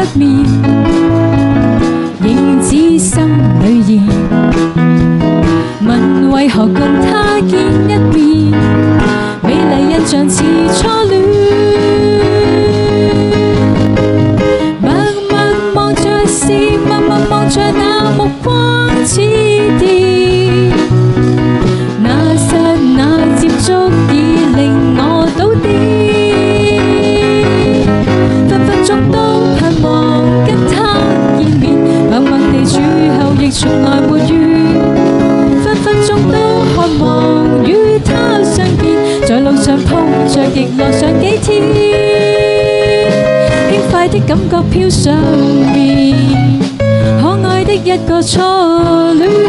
一面，影子心裏現，問為何共他見一面，美麗印象似初戀。默默望着是，默默望着那目光似電，那剎那接觸已令我倒跌，分分鐘都盼望跟他見面，默默地處後亦從來沒遇，分分鐘都渴望與他相見，在路上碰着亦落上幾天，輕快的感覺飄上面，可愛的一個初戀。